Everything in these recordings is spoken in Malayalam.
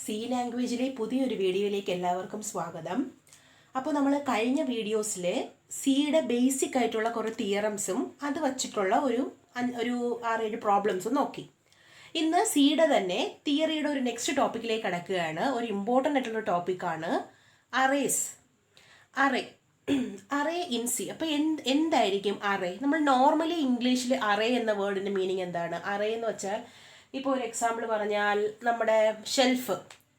സി ലാംഗ്വേജിലെ പുതിയൊരു വീഡിയോയിലേക്ക് എല്ലാവർക്കും സ്വാഗതം. അപ്പോൾ നമ്മൾ കഴിഞ്ഞ വീഡിയോസിൽ സിയുടെ ബേസിക് ആയിട്ടുള്ള കുറേ തിയറംസും അത് വച്ചിട്ടുള്ള ഒരു 6-7 പ്രോബ്ലംസും നോക്കി. ഇന്ന് സിയുടെ തന്നെ തിയറിയുടെ ഒരു നെക്സ്റ്റ് ടോപ്പിക്കിലേക്ക് കടക്കുകയാണ്. ഒരു ഇമ്പോർട്ടൻ്റ് ആയിട്ടുള്ള ടോപ്പിക്കാണ് അറേസ്. Array in C. അപ്പോൾ എന്തായിരിക്കും അറേ? നമ്മൾ നോർമലി ഇംഗ്ലീഷിൽ അറേ എന്ന വേർഡിൻ്റെ മീനിങ് എന്താണ്? അറേ എന്ന് വെച്ചാൽ ഇപ്പോൾ ഒരു എക്സാമ്പിൾ പറഞ്ഞാൽ നമ്മുടെ ഷെൽഫ്,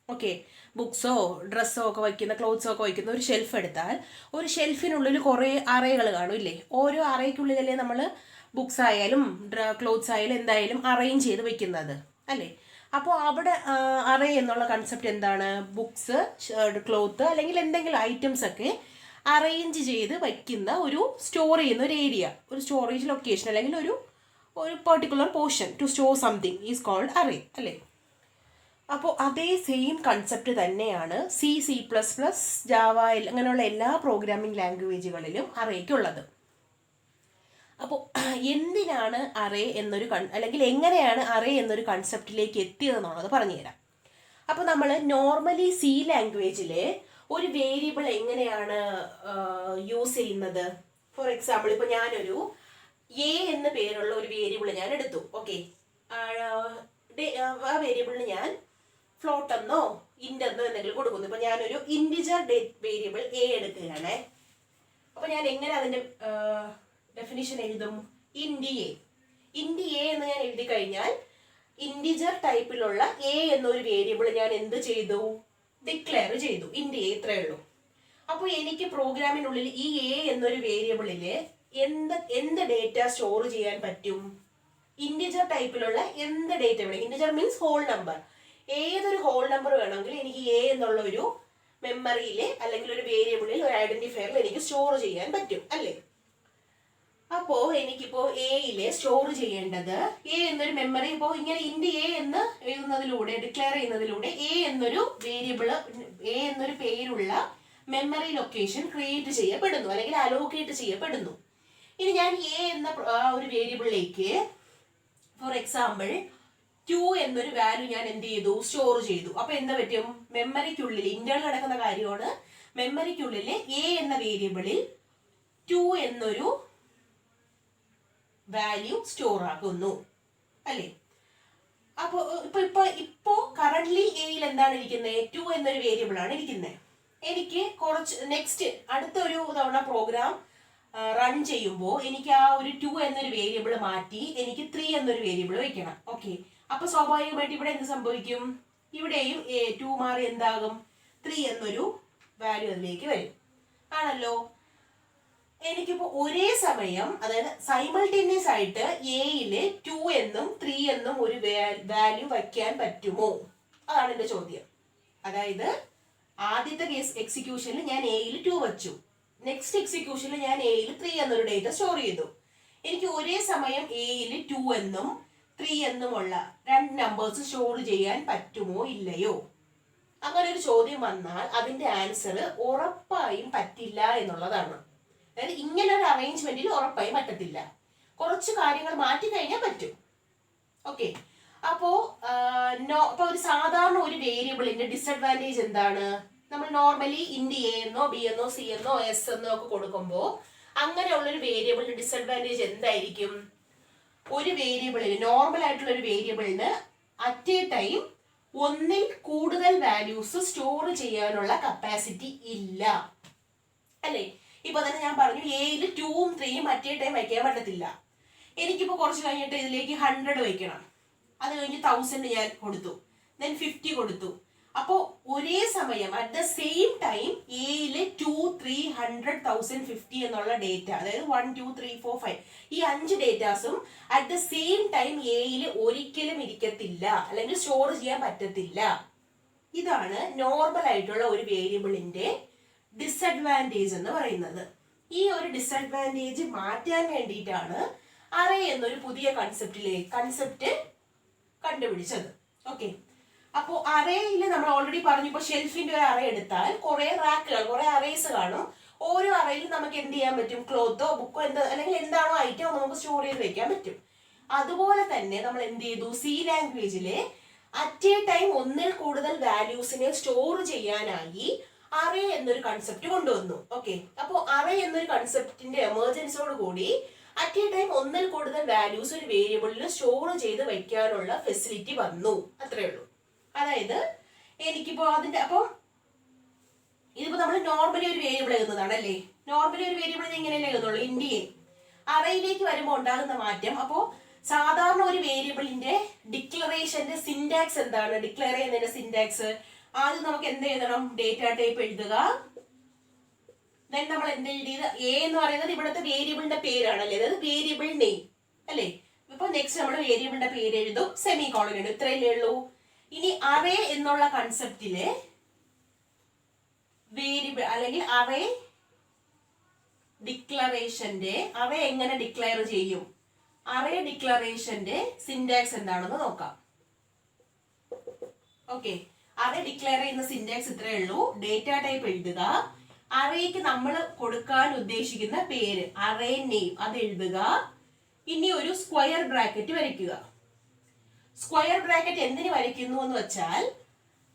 ഓക്കെ, ബുക്സോ ഡ്രസ്സോ ഒക്കെ വയ്ക്കുന്ന, ക്ലോത്ത്സോ ഒക്കെ വയ്ക്കുന്ന ഒരു ഷെൽഫ് എടുത്താൽ ഒരു ഷെൽഫിനുള്ളിൽ കുറേ അറേകൾ കാണും ഇല്ലേ? ഓരോ അറേക്കുള്ളിലല്ലേ നമ്മൾ ബുക്സ് ആയാലും ക്ലോത്ത്സ് ആയാലും എന്തായാലും അറേഞ്ച് ചെയ്ത് വെക്കുന്നത് അല്ലേ? അപ്പോൾ അവിടെ അറേ എന്നുള്ള കൺസെപ്റ്റ് എന്താണ്? ബുക്സ്, ക്ലോത്ത് അല്ലെങ്കിൽ എന്തെങ്കിലും ഐറ്റംസ് ഒക്കെ അറേഞ്ച് ചെയ്ത് വയ്ക്കുന്ന ഒരു സ്റ്റോർ ചെയ്യുന്ന ഒരു ഏരിയ, ഒരു സ്റ്റോറേജ് ലൊക്കേഷൻ അല്ലെങ്കിൽ ഒരു particular portion to store something is called array അല്ലേ? അപ്പോൾ അതേ സെയിം കൺസെപ്റ്റ് തന്നെയാണ് C++, ജാവ അങ്ങനെയുള്ള എല്ലാ പ്രോഗ്രാമിംഗ് ലാംഗ്വേജുകളിലും അറേക്കുള്ളത്. അപ്പോൾ എന്തിനാണ് അറേ എന്നൊരു അല്ലെങ്കിൽ എങ്ങനെയാണ് അറേ എന്നൊരു കൺസെപ്റ്റിലേക്ക് എത്തിയതെന്നുള്ളത് പറഞ്ഞുതരാം. അപ്പോൾ നമ്മൾ നോർമലി സി ലാംഗ്വേജിൽ ഒരു വേരിയബിൾ എങ്ങനെയാണ് യൂസ് ചെയ്യുന്നത്? ഫോർ എക്സാമ്പിൾ, ഇപ്പോൾ ഞാനൊരു എ എന്ന പേരുള്ള ഒരു വേരിയബിൾ ഞാൻ എടുത്തു. ഓക്കെ, ആ വേരിയബിളിന് ഞാൻ ഫ്ലോട്ട് എന്നോ ഇൻ്റെന്നോ എന്തെങ്കിലും കൊടുക്കുന്നു. ഇപ്പം ഞാനൊരു ഇൻറ്റിജർ വേരിയബിൾ എ എടുക്കുകയാണേ. അപ്പോൾ ഞാൻ എങ്ങനെ അതിൻ്റെ ഡെഫിനിഷൻ എഴുതും? ഇൻറ്റി എ എന്ന് ഞാൻ എഴുതി കഴിഞ്ഞാൽ ഇൻറ്റിജർ ടൈപ്പിലുള്ള എ എന്നൊരു വേരിയബിൾ ഞാൻ എന്ത് ചെയ്തു? ഡിക്ലെയർ ചെയ്തു. ഇൻറ്റി എ, ഇത്രയേ ഉള്ളൂ. അപ്പോൾ എനിക്ക് പ്രോഗ്രാമിനുള്ളിൽ ഈ എ എന്നൊരു വേരിയബിളിൽ എന്ത് ഡേറ്റ സ്റ്റോർ ചെയ്യാൻ പറ്റും? ഇൻറ്റിജർ ടൈപ്പിലുള്ള എന്ത് ഡേറ്റ വേണം? Integer means whole number. ഏതൊരു ഹോൾ നമ്പർ വേണമെങ്കിൽ എനിക്ക് എ എന്നുള്ള ഒരു മെമ്മറിയിൽ അല്ലെങ്കിൽ ഒരു വേരിയബിളിൽ ഒരു ഐഡന്റിഫയറിൽ എനിക്ക് സ്റ്റോർ ചെയ്യാൻ പറ്റും അല്ലേ? അപ്പോൾ എനിക്കിപ്പോൾ എയിൽ സ്റ്റോർ ചെയ്യേണ്ടത് എ എന്നൊരു മെമ്മറി. ഇപ്പോൾ ഇങ്ങനെ ഇൻറ്റ് എ എന്ന് എഴുതുന്നതിലൂടെ, ഡിക്ലെയർ ചെയ്യുന്നതിലൂടെ എ എന്നൊരു വേരിയബിൾ, എ എന്നൊരു പേരുള്ള മെമ്മറി ലൊക്കേഷൻ ക്രിയേറ്റ് ചെയ്യപ്പെടുന്നു അല്ലെങ്കിൽ അലോക്കേറ്റ് ചെയ്യപ്പെടുന്നു. ഇനി ഞാൻ എ എന്ന ഒരു വേരിയബിളിലേക്ക് ഫോർ എക്സാമ്പിൾ 2 എന്നൊരു വാല്യൂ ഞാൻ എന്ത് ചെയ്തു? സ്റ്റോർ ചെയ്തു. അപ്പൊ എന്താ പറ്റും? മെമ്മറിക്കുള്ളിൽ ഇന്റേണൽ നടക്കുന്ന കാര്യമാണ്. മെമ്മറിക്കുള്ളിൽ എ എന്ന വേരിയബിളിൽ 2 എന്നൊരു വാല്യൂ സ്റ്റോർ ആക്കുന്നു അല്ലേ? അപ്പോൾ ഇപ്പോ കറന്റ്ലി എയിൽ എന്താണ് ഇരിക്കുന്നത്? 2 എന്നൊരു വേരിയബിൾ ആണ് ഇരിക്കുന്നത്. എനിക്ക് കുറച്ച് നെക്സ്റ്റ് അടുത്ത ഒരു തവണ പ്രോഗ്രാം റൺ ചെയ്യുമ്പോൾ എനിക്ക് ആ ഒരു 2 എന്നൊരു വേരിയബിൾ മാറ്റി എനിക്ക് 3 എന്നൊരു വേരിയബിൾ വെക്കണം. ഓക്കെ, അപ്പൊ സ്വാഭാവികമായിട്ട് ഇവിടെ എന്ത് സംഭവിക്കും? ഇവിടെയും 2 മാറി എന്താകും? 3 എന്നൊരു വാല്യൂ അതിലേക്ക് വരും ആണല്ലോ. എനിക്കിപ്പോൾ ഒരേ സമയം, അതായത് സൈമൾട്ടേനിയസ് ആയിട്ട് എയില് 2 എന്നും 3 എന്നും ഒരു വാല്യൂ വയ്ക്കാൻ പറ്റുമോ? അതാണ് എന്റെ ചോദ്യം. അതായത് ആദ്യത്തെ കേസ് എക്സിക്യൂഷനിൽ ഞാൻ എയിൽ 2 വച്ചു, നെക്സ്റ്റ് എക്സിക്യൂഷനിൽ ഞാൻ എയിൽ 3 എന്നൊരു ഡേറ്റ സ്റ്റോർ ചെയ്തു. എനിക്ക് ഒരേ സമയം എയിൽ 2 എന്നും 3 എന്നുമുള്ള 2 നമ്പേഴ്സ് സ്റ്റോർ ചെയ്യാൻ പറ്റുമോ ഇല്ലയോ? അങ്ങനെ ഒരു ചോദ്യം വന്നാൽ അതിന്റെ ആൻസർ ഉറപ്പായും പറ്റില്ല എന്നുള്ളതാണ്. അതായത് ഇങ്ങനെ ഒരു അറേഞ്ച്മെന്റിൽ ഉറപ്പായും പറ്റത്തില്ല. കുറച്ച് കാര്യങ്ങൾ മാറ്റി കഴിഞ്ഞാൽ പറ്റും. ഓക്കെ, അപ്പോ ഒരു സാധാരണ ഒരു വേരിയബിളിന്റെ ഡിസഡ്വാൻറ്റേജ് എന്താണ്? നമ്മൾ നോർമലി ഇൻറ്റി എ എന്നോ ബി എന്നോ സി എന്നോ എസ് എന്നോ ഒക്കെ കൊടുക്കുമ്പോൾ അങ്ങനെയുള്ളൊരു വേരിയബിളിന്റെ ഡിസഡ്വാൻറ്റേജ് എന്തായിരിക്കും? ഒരു വേരിയബിളിന്, നോർമൽ ആയിട്ടുള്ള ഒരു വേരിയബിളിന് അറ്റ് എ ടൈം ഒന്നിൽ കൂടുതൽ വാല്യൂസ് സ്റ്റോർ ചെയ്യാനുള്ള കപ്പാസിറ്റി ഇല്ല അല്ലേ? ഇപ്പൊ തന്നെ ഞാൻ പറഞ്ഞു എയിൽ 2ഉം 3ഉം അറ്റ് എ ടൈം വയ്ക്കാൻ പറ്റത്തില്ല. എനിക്കിപ്പോ കുറച്ച് കഴിഞ്ഞിട്ട് ഇതിലേക്ക് 100 വയ്ക്കണം. അത് കഴിഞ്ഞ് 1000 ഞാൻ കൊടുത്തു, ദെൻ 50 കൊടുത്തു. അപ്പോൾ ഒരേ സമയം അറ്റ് ദ സെയിം ടൈം എയില് 2, 3, 100, 1000, 50 എന്നുള്ള ഡേറ്റ, അതായത് 1, 2, 3, 4, 5 ഈ 5 ഡേറ്റാസും അറ്റ് ദ സെയിം ടൈം എയിൽ ഒരിക്കലും ഇരിക്കത്തില്ല അല്ലെങ്കിൽ സ്റ്റോർ ചെയ്യാൻ പറ്റത്തില്ല. ഇതാണ് നോർമൽ ആയിട്ടുള്ള ഒരു വേരിയബിളിന്റെ ഡിസഡ്വാൻറ്റേജ് എന്ന് പറയുന്നത്. ഈ ഒരു ഡിസഡ്വാൻറ്റേജ് മാറ്റാൻ വേണ്ടിയിട്ടാണ് അറേ എന്നൊരു പുതിയ കൺസെപ്റ്റ് കണ്ടുപിടിച്ചത്. ഓക്കെ, അപ്പോൾ അറേയിൽ നമ്മൾ ഓൾറെഡി പറഞ്ഞു, ഇപ്പോൾ ഷെൽഫിന്റെ ഒരു അറേ എടുത്താൽ കുറെ റാക്കുകൾ, കുറെ അറേസ് കാണും. ഓരോ അറേയിലും നമുക്ക് എന്ത് ചെയ്യാൻ പറ്റും? ക്ലോത്തോ ബുക്കോ അല്ലെങ്കിൽ എന്താണോ ഐറ്റം നമുക്ക് സ്റ്റോർ ചെയ്ത് വെക്കാൻ പറ്റും. അതുപോലെ തന്നെ നമ്മൾ എന്ത് ചെയ്തു? സി ലാംഗ്വേജിലെ അറ്റ് എ ടൈം ഒന്നിൽ കൂടുതൽ വാല്യൂസിനെ സ്റ്റോർ ചെയ്യാനായി അറേ എന്നൊരു കൺസെപ്റ്റ് കൊണ്ടുവന്നു. ഓക്കെ, അപ്പോൾ അറേ എന്നൊരു കൺസെപ്റ്റിന്റെ എമർജൻസിയോട് കൂടി അറ്റ് എ ടൈം ഒന്നിൽ കൂടുതൽ വാല്യൂസ് ഒരു വേരിയബിളിൽ സ്റ്റോർ ചെയ്ത് വെക്കാനുള്ള ഫെസിലിറ്റി വന്നു. അത്രേ ഉള്ളൂ. അതായത് എനിക്കിപ്പോ അതിന്റെ അപ്പം ഇതിപ്പോ നമ്മൾ നോർമലി ഒരു വേരിയബിൾ എഴുതുന്നതാണ് അല്ലേ. നോർമലി ഒരു വേരിയബിൾ ഇങ്ങനെയല്ലേ എഴുതുന്നുള്ളൂ, ഇന്ത്യയെ. അറയിലേക്ക് വരുമ്പോൾ ഉണ്ടാകുന്ന മാറ്റം, അപ്പോൾ സാധാരണ ഒരു വേരിയബിളിന്റെ ഡിക്ലറേഷന്റെ സിന്റാക്സ് എന്താണ്? ഡിക്ലെയർ ചെയ്യുന്നതിന്റെ സിന്റാക്സ് ആദ്യം നമുക്ക് എന്ത് എഴുതണം? ഡേറ്റ ടൈപ്പ് എഴുതുക. ദെൻ നമ്മൾ എന്ത് എഴുതിയത്? എ എന്ന് പറയുന്നത് ഇവിടുത്തെ വേരിയബിളിന്റെ പേരാണല്ലേ, അതായത് വേരിയബിൾ നെയിം അല്ലേ. ഇപ്പൊ നെക്സ്റ്റ് നമ്മൾ വേരിയബിളിന്റെ പേര് എഴുതും, സെമി കോളൻ ഇടും. ഇത്രയല്ലേ ഉള്ളൂ. ഇനി അറേ എന്നുള്ള കൺസെപ്റ്റില് വേരിയബിൾ അല്ലെങ്കിൽ അറേ ഡിക്ലറേഷന്റെ അറേ എങ്ങനെ ഡിക്ലെയർ ചെയ്യും? അറേ ഡിക്ലറേഷന്റെ സിന്റാക്സ് എന്താണെന്ന് നോക്കാം. ഓക്കെ, അറേ ഡിക്ലെയർ ചെയ്യുന്ന സിന്റാക്സ് ഇത്രയേ ഉള്ളൂ. ഡേറ്റ ടൈപ്പ് എഴുതുക. അറേക്ക് നമ്മൾ കൊടുക്കാൻ ഉദ്ദേശിക്കുന്ന പേര്, അറേ നെയിം, അത് എഴുതുക. ഇനി ഒരു സ്ക്വയർ ബ്രാക്കറ്റ് വരയ്ക്കുക. സ്ക്വയർ ബ്രാക്കറ്റ് എന്തിന് വരയ്ക്കുന്നു എന്ന് വെച്ചാൽ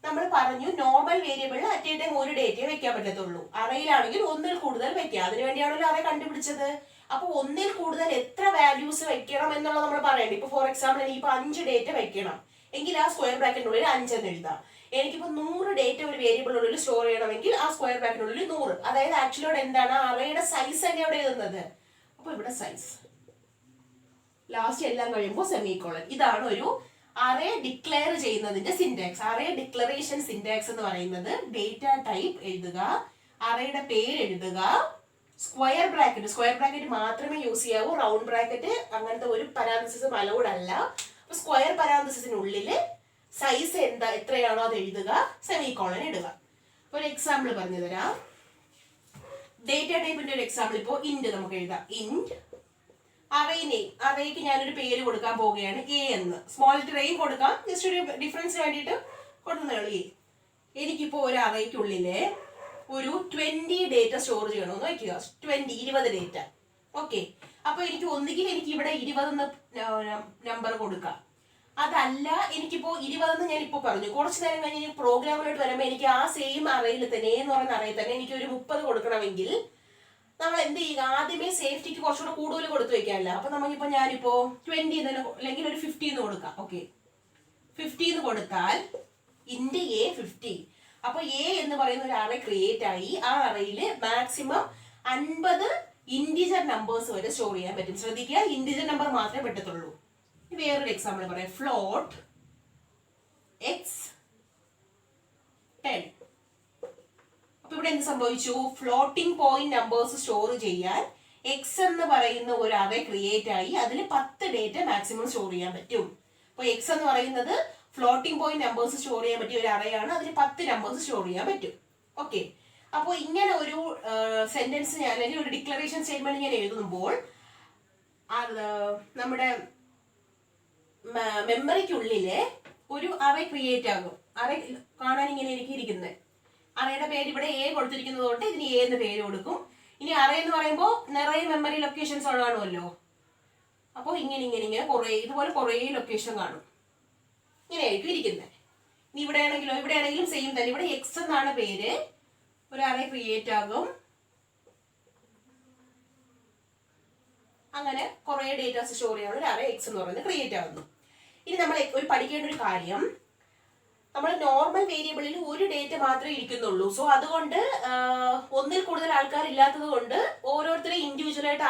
നമ്മൾ പറഞ്ഞു നോർമൽ വേരിയബിളിൽ അറ്റ് എ ടൈം ഒരു ഡേറ്റയെ വെക്കാൻ പറ്റത്തുള്ളൂ. അറയിലാണെങ്കിൽ ഒന്നിൽ കൂടുതൽ വെക്കാം. അതിനുവേണ്ടിയാണല്ലോ അറേ കണ്ടുപിടിച്ചത്. അപ്പൊ ഒന്നിൽ കൂടുതൽ എത്ര വാല്യൂസ് വെക്കണം എന്നുള്ളത് നമ്മൾ പറയണ്ട. ഇപ്പൊ ഫോർ എക്സാമ്പിൾ എനിക്കിപ്പോ 5 ഡേറ്റ വെക്കണം എങ്കിൽ ആ സ്ക്വയർ ബ്രാക്കറ്റിനുള്ളിൽ 5 എന്ന് എഴുതാം. എനിക്കിപ്പോ 100 ഡേറ്റ ഒരു വേരിയബിളിനുള്ളിൽ സ്റ്റോർ ചെയ്യണമെങ്കിൽ ആ സ്ക്വയർ ബ്രാക്കറ്റിനുള്ളിൽ 100. അതായത് ആക്ച്വലി അവിടെ എന്താണ്? അറേയുടെ സൈസ് തന്നെ അവിടെ എഴുതുന്നത്. അപ്പൊ ഇവിടെ സൈസ് ലാസ്റ്റ് എല്ലാം കഴിയുമ്പോൾ സെമിക്കോളൻ. ഇതാണ് ഒരു അറേ ഡിക്ലെയർ ചെയ്യുന്നതിന്റെ സിന്റാക്സ്. അറേ ഡിക്ലറേഷൻ സിന്റാക്സ് എന്ന് പറയുന്നത് ഡേറ്റ ടൈപ്പ് എഴുതുക, അറേയുടെ പേര് എഴുതുക, സ്ക്വയർ ബ്രാക്കറ്റ് മാത്രമേ യൂസ് ചെയ്യാവൂ. റൗണ്ട് ബ്രാക്കറ്റ് അങ്ങനത്തെ ഒരു പരാന്തസിസും അലൗഡ് അല്ല. അപ്പൊ സ്ക്വയർ പരാന്തസിസിനുള്ളിൽ സൈസ് എത്രയാണോ അത് എഴുതുക, സെമിക്കോളൻ ഇടുക. ഒരു എക്സാമ്പിൾ പറഞ്ഞു തരാം. ഡേറ്റ ടൈപ്പിന്റെ ഒരു എക്സാമ്പിൾ ഇപ്പോൾ ഇന്റ് നമുക്ക് എഴുതാം. ഇന്റ് അറേ നെയിം, അറേക്ക് ഞാനൊരു പേര് കൊടുക്കാൻ പോവുകയാണ്, എ എന്ന്. സ്മോൾ ലെറ്റർ എയും കൊടുക്കാം, ജസ്റ്റ് ഒരു ഡിഫറൻസിന് വേണ്ടിയിട്ട് കൊടുക്കുന്നേ. എനിക്കിപ്പോ ഒരു അറേക്കുള്ളില് ഒരു 20 ഡേറ്റ സ്റ്റോർ ചെയ്യണമെന്ന് വയ്ക്കുക. 20 ഡേറ്റ. ഓക്കെ, അപ്പൊ എനിക്ക് ഒന്നുകിൽ എനിക്ക് ഇവിടെ 20 നമ്പർ കൊടുക്കാം. അതല്ല, എനിക്കിപ്പോ 20 ഞാൻ ഇപ്പൊ പറഞ്ഞു. കുറച്ചു നേരം കഴിഞ്ഞ് പ്രോഗ്രാമിലോട്ട് വരുമ്പോൾ എനിക്ക് ആ സെയിം അറയിൽ തന്നെ, എന്ന് പറയുന്ന അറയിൽ തന്നെ എനിക്ക് ഒരു 30 കൊടുക്കണമെങ്കിൽ നമ്മൾ എന്ത് ചെയ്യുക? ആദ്യമേ സേഫ്റ്റിക്ക് കുറച്ചുകൂടെ കൂടുതൽ കൊടുത്തു വെക്കാനല്ല. അപ്പൊ നമുക്കിപ്പോ ഞാനിപ്പോ 20 അല്ലെങ്കിൽ ഒരു 50 കൊടുക്കാം. ഓക്കെ, 50 കൊടുത്താൽ ഇന്റ് എ 50. അപ്പൊ എ എന്ന് പറയുന്ന ഒരു അറേ ക്രിയേറ്റ് ആയി. ആ അറയില് മാക്സിമം 50 ഇന്റിജർ നമ്പേഴ്സ് വരെ സ്റ്റോർ ചെയ്യാൻ പറ്റും. ശ്രദ്ധിക്കുക, ഇന്റിജർ നമ്പർ മാത്രമേ പറ്റത്തുള്ളൂ. വേറൊരു എക്സാമ്പിൾ പറയാം. Float x10. അപ്പൊ ഇവിടെ എന്ത് സംഭവിച്ചു? ഫ്ലോട്ടിംഗ് പോയിന്റ് നമ്പേഴ്സ് സ്റ്റോർ ചെയ്യാൻ എക്സ് എന്ന് പറയുന്ന ഒരു അറേ ക്രിയേറ്റ് ആയി. അതിൽ 10 ഡേറ്റ മാക്സിമം സ്റ്റോർ ചെയ്യാൻ പറ്റും. അപ്പൊ എക്സ് എന്ന് പറയുന്നത് ഫ്ലോട്ടിംഗ് പോയിന്റ് നമ്പേഴ്സ് സ്റ്റോർ ചെയ്യാൻ പറ്റിയ ഒരു അറേയാണ്. അതിൽ 10 നമ്പേഴ്സ് സ്റ്റോർ ചെയ്യാൻ പറ്റും. ഓക്കെ, അപ്പോൾ ഇങ്ങനെ ഒരു സെന്റൻസ് ഞാൻ അല്ലെങ്കിൽ ഒരു ഡിക്ലറേഷൻ സ്റ്റേറ്റ്മെന്റ് ഞാൻ എഴുതുമ്പോൾ നമ്മുടെ മെമ്മറിക്കുള്ളില് ഒരു അറേ ക്രിയേറ്റ് ആകും. അറേ കാണാൻ ഇങ്ങനെ എനിക്ക് ഇരിക്കുന്നത്. അറേയുടെ പേര് ഇവിടെ എ കൊടുത്തിരിക്കുന്നത് കൊണ്ട് ഇതിന് എ എന്ന് പേര് കൊടുക്കും. ഇനി അറേ എന്ന് പറയുമ്പോൾ നിറയെ മെമ്മറി ലൊക്കേഷൻസ് കാണുമല്ലോ. അപ്പോൾ ഇങ്ങനെ കുറേ ഇതുപോലെ കുറേ ലൊക്കേഷൻ കാണും. ഇങ്ങനെയായിരിക്കും ഇരിക്കുന്നത്. ഇനി ഇവിടെ ആണെങ്കിലും സെയിം തന്നെ. ഇവിടെ എക്സ് എന്നാണ് പേര്. ഒരു അറേ ക്രിയേറ്റ് ആകും. അങ്ങനെ കുറേ ഡേറ്റാസ് സ്റ്റോർ ചെയ്യാനുള്ള ഒരു അറേ എക്സ് എന്ന് പറയുന്നത് ക്രിയേറ്റ് ആകുന്നു. ഇനി നമ്മൾ ഒരു പഠിക്കേണ്ട ഒരു കാര്യം, നമ്മൾ നോർമൽ വേരിയബിളിൽ ഒരു ഡേറ്റ മാത്രമേ ഇരിക്കുന്നുള്ളൂ. സോ അതുകൊണ്ട് ഒന്നിൽ കൂടുതൽ ആൾക്കാർ ഇല്ലാത്തത് കൊണ്ട് ഓരോരുത്തരെയും ഇൻഡിവിജ്വൽ ആയിട്ട്